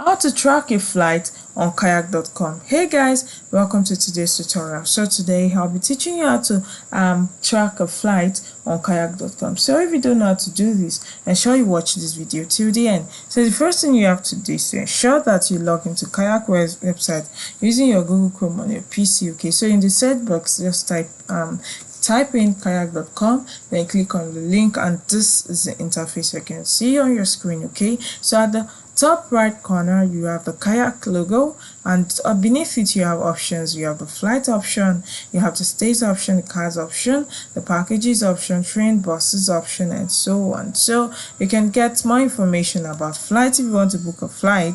How to track a flight on kayak.com. Hey guys, welcome to today's tutorial. So today I'll be teaching you how to track a flight on kayak.com. So if you don't know how to do this, ensure you watch this video till the end. So the first thing you have to do is to ensure that you log into Kayak website using your Google Chrome on your PC. Okay, so in the search box, just type in kayak.com, then click on the link, and this is the interface you can see on your screen. Okay, so at the top right corner you have the Kayak logo, and beneath it you have options. You have the flight option, you have the stays option, the cars option, the packages option, train, buses option, and so on. So you can get more information about flights if you want to book a flight.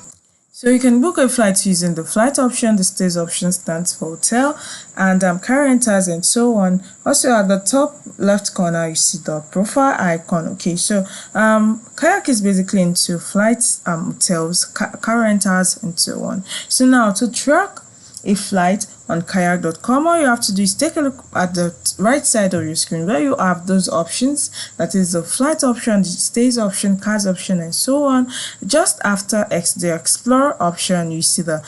So you can book a flight using the flight option, the stays option stands for hotel, and car rentals and so on. Also at the top left corner you see the profile icon. Okay, so Kayak is basically into flights, hotels, car rentals, and so on. So now to track a flight on kayak.com, all you have to do is take a look at the right side of your screen where you have those options, that is the flight option, the stays option, cars option, and so on. Just after the Explorer option you see the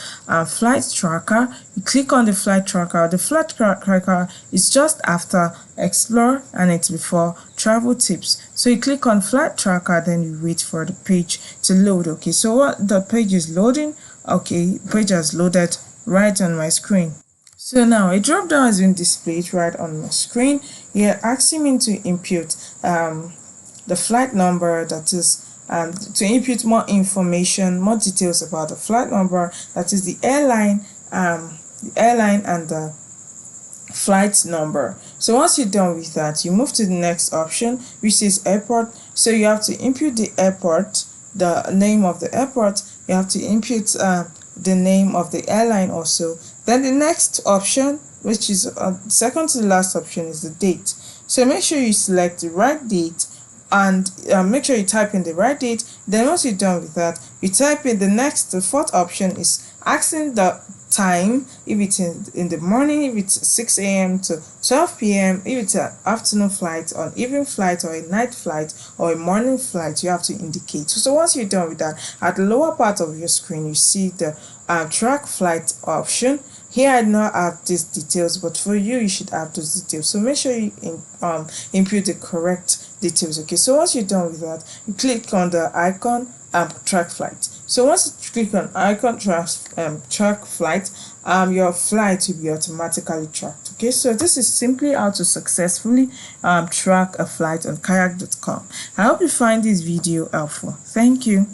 flight tracker. You click on the flight tracker. The flight tracker is just after Explorer and it's before travel tips. So you click on flight tracker, then you wait for the page to load. Okay, so what the page is loading. Okay, page has loaded right on my screen. So now a drop down has been displayed right on my screen. You're asking me to input the flight number, that is to input more information, more details about the flight number, that is the airline and the flight number. So once you're done with that, you move to the next option, which is airport. So you have to input the airport, the name of the airport. You have to input the name of the airline also. Then the next option, which is second to the last option, is the date. So make sure you select the right date and make sure you type in the right date. Then once you're done with that, you type in the fourth option is asking the time, if it's in the morning, if it's 6 a.m. to 12 p.m, if it's an afternoon flight, or an evening flight, or a night flight, or a morning flight, you have to indicate. So once you're done with that, at the lower part of your screen you see the track flight option. Here I do not have these details, but for you should have those details. So make sure you input the correct details. Okay, so once you're done with that, you click on the icon track flight. So once you click on icon track flight, your flight will be automatically tracked. Okay, so this is simply how to successfully track a flight on kayak.com. I hope you find this video helpful. Thank you.